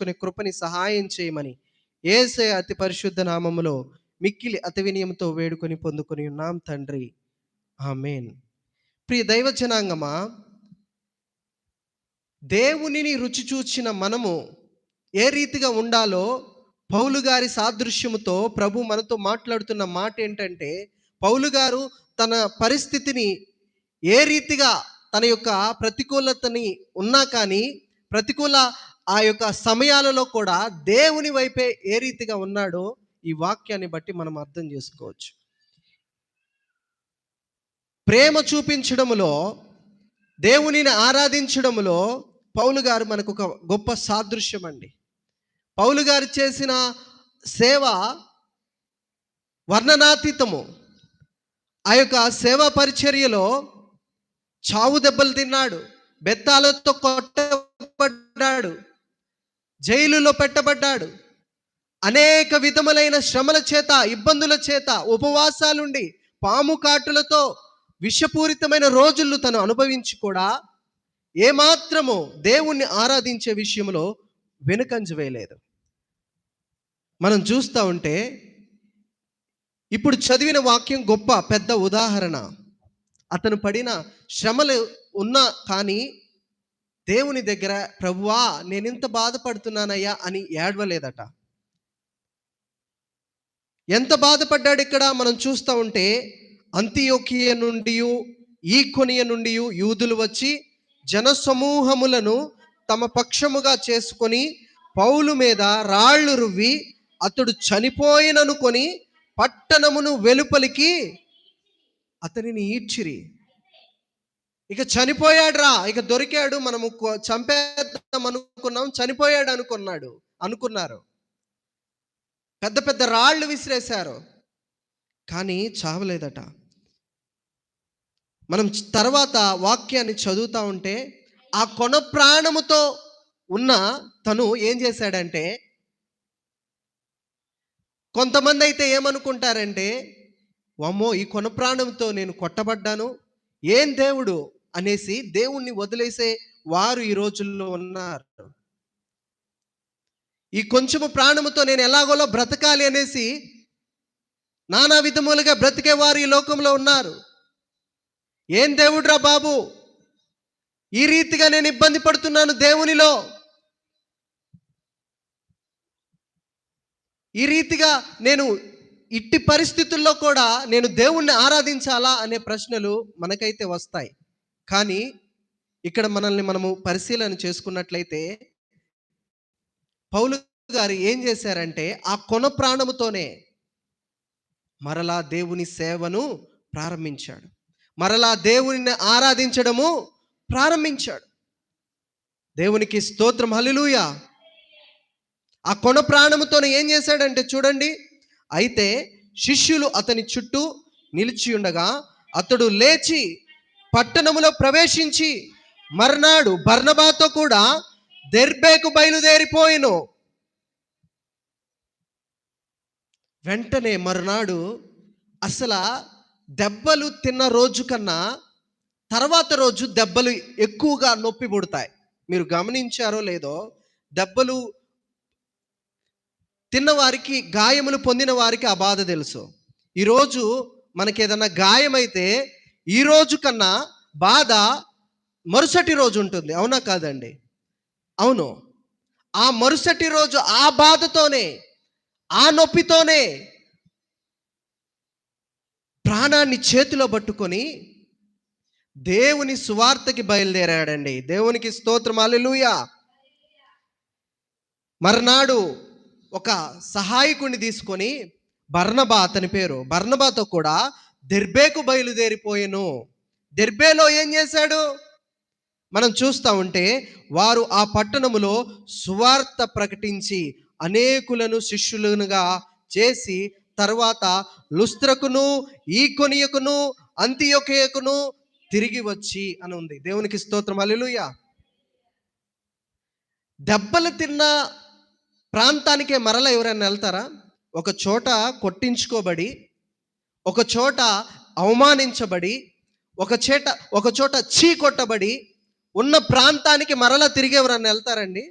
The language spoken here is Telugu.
చేసుకునే కృపని సహాయం చేయమని యేసయ్య అతి పరిశుద్ధ నామములో మిక్కిలి అతి వినయంతో వేడుకొని పొందుకొని ఉన్నాం తండ్రి, ఆమేన్. ప్రియ దైవ జనాంగమా, దేవునిని రుచి చూచిన మనము ఏ రీతిగా ఉండాలో పౌలు గారి సాదృశ్యముతో ప్రభు మనతో మాట్లాడుతున్న మాట ఏంటంటే, పౌలు గారు తన పరిస్థితిని ఏ రీతిగా తన యొక్క ప్రతికూలతని ఉన్నా కానీ ప్రతికూల ఆ యొక్క సమయాలలో కూడా దేవుని వైపే ఏ రీతిగా ఉన్నాడో ఈ వాక్యాన్ని బట్టి మనం అర్థం చేసుకోవచ్చు. ప్రేమ చూపించడములో, దేవునిని ఆరాధించడములో పౌలు గారు మనకు ఒక గొప్ప సాదృశ్యం అండి. పౌలు గారు చేసిన సేవ వర్ణనాతీతము. ఆ యొక్క సేవా పరిచర్యలో చావు దెబ్బలు తిన్నాడు, బెత్తాలతో కొట్టబడ్డాడు, జైలులో పెట్టబడ్డాడు, అనేక విధములైన శ్రమల చేత, ఇబ్బందుల చేత, ఉపవాసాలుండి పాము కాటులతో విషపూరితమైన రోజులు తను అనుభవించి కూడా ఏమాత్రము దేవుణ్ణి ఆరాధించే విషయంలో వెనుకంజ వేయలేదు. మనం చూస్తూ ఉంటే ఇప్పుడు చదివిన వాక్యం గొప్ప పెద్ద ఉదాహరణ. అతను పడిన శ్రమలు ఉన్నా కానీ దేవుని దగ్గర ప్రభువా నేనింత బాధపడుతున్నానయ్యా అని ఏడవలేదట. ఎంత బాధపడ్డాడు ఇక్కడ మనం చూస్తూ ఉంటే, అంతియోకియ నుండి ఈకొనియ నుండి యూదులు వచ్చి జనసమూహములను తమ పక్షముగా చేసుకొని పౌలు మీద రాళ్ళు రువ్వి అతడు చనిపోయిననుకొని పట్టణమును వెలుపలికి అతనిని ఈడ్చిరి. ఇక చనిపోయాడురా, ఇక దొరికాడు, మనము చంపేద్దాం అనుకున్నాం, చనిపోయాడు అనుకున్నారు. పెద్ద పెద్ద రాళ్ళు విసిరేశారు, కానీ చావలేదట. మనం తర్వాత వాక్యాన్ని చదువుతూ ఉంటే ఆ కొన ప్రాణముతో ఉన్న తను ఏం చేశాడంటే, కొంతమంది అయితే ఏమనుకుంటారంటే, అమ్మో ఈ కొన ప్రాణంతో నేను కొట్టబడ్డాను, ఏం దేవుడు అనేసి దేవుణ్ణి వదిలేసే వారు ఈ రోజుల్లో ఉన్నారు. ఈ కొంచెము ప్రాణముతో నేను ఎలాగోలో బ్రతకాలి అనేసి నానా విధములుగా బ్రతికేవారు ఈ లోకంలో ఉన్నారు. ఏం దేవుడురా బాబు, ఈ రీతిగా నేను ఇబ్బంది పడుతున్నాను దేవునిలో, ఈ రీతిగా నేను ఇట్టి పరిస్థితుల్లో కూడా నేను దేవుణ్ణి ఆరాధించాలా అనే ప్రశ్నలు మనకైతే వస్తాయి. కానీ ఇక్కడ మనల్ని మనము పరిశీలన చేసుకున్నట్లయితే పౌలు గారు ఏం చేశారంటే ఆ కొన ప్రాణముతోనే మరలా దేవుని సేవను ప్రారంభించాడు, మరలా దేవుని ఆరాధించడము ప్రారంభించాడు. దేవునికి స్తోత్రం, హల్లెలూయా. ఆ కొన ప్రాణముతోనే ఏం చేశాడంటే చూడండి, అయితే శిష్యులు అతని చుట్టూ నిలిచి ఉండగా అతడు లేచి పట్టణములో ప్రవేశించి మర్నాడు బర్నబాతో కూడా దెర్బేకు బయలుదేరిపోయెను. వెంటనే మరునాడు అసలు దెబ్బలు తిన్న రోజు కన్నా తర్వాత రోజు దెబ్బలు ఎక్కువగా నొప్పి పుడతాయి. మీరు గమనించారో లేదో, దెబ్బలు తిన్నవారికి, గాయములు పొందిన వారికి ఆ బాధ తెలుసు. ఈరోజు మనకి ఏదన్నా గాయమైతే ఈ రోజు కన్నా బాధ మరుసటి రోజు ఉంటుంది, అవునా కాదండి? అవును. ఆ మరుసటి రోజు ఆ బాధతోనే, ఆ నొప్పితోనే ప్రాణాన్ని చేతిలో పట్టుకొని దేవుని సువార్తకి బయలుదేరాడండి. దేవునికి స్తోత్రం, హల్లెలూయా. మర్నాడు ఒక సహాయకుడిని తీసుకొని, బర్నబా అతని పేరు, బర్నబాతో కూడా దెర్బేకు బయలుదేరిపోయెను. దెర్బేలో ఏం చేశాడు మనం చూస్తూ ఉంటే, వారు ఆ పట్టణములో సువార్త ప్రకటించి అనేకులను శిష్యులుగా చేసి తర్వాత లుస్త్రకును, ఈకొనియకును, అంతియోకియకును తిరిగి వచ్చి అని ఉంది. దేవునికి స్తోత్రం, హల్లెలూయా. దెబ్బలు తిన్న ప్రాంతానికే మరల ఎవరైనా వెళ్తారా? ఒక చోట కొట్టించుకోబడి, ఒక చోట అవమానించబడి, ఒక చోట చీ కొట్టబడి ఉన్న ప్రాంతానికి మరలా తిరిగి ఎవరైనా వెళ్తారండి?